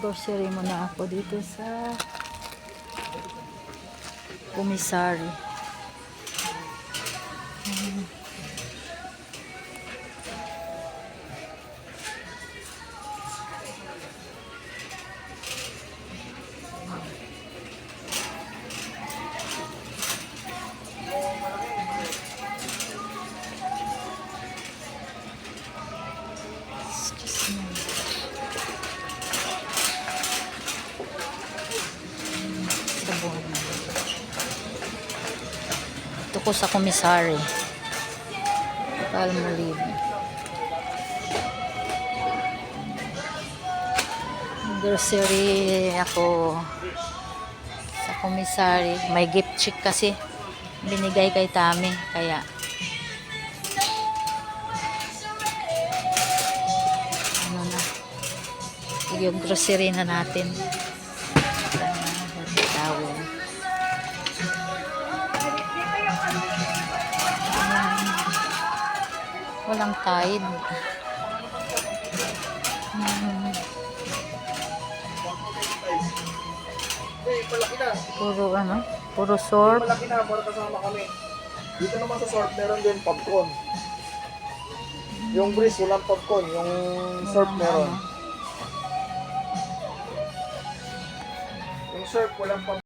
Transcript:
Mag-grocery muna ako dito sa Commissary. Sabon. Ito ko sa Commissary. Palmolive. Grocery ako sa Commissary. May gift check kasi binigay kay Tami. Kaya ano na. Yung grocery na natin. Tawon. Walang Tide. Puro ano? Puro Sorb. Malaki na para kasama kami. Dito naman sa Sorb meron din popcorn. Yung Breeze walang popcorn, yung Sorb meron. Yung Sorb walang popcorn.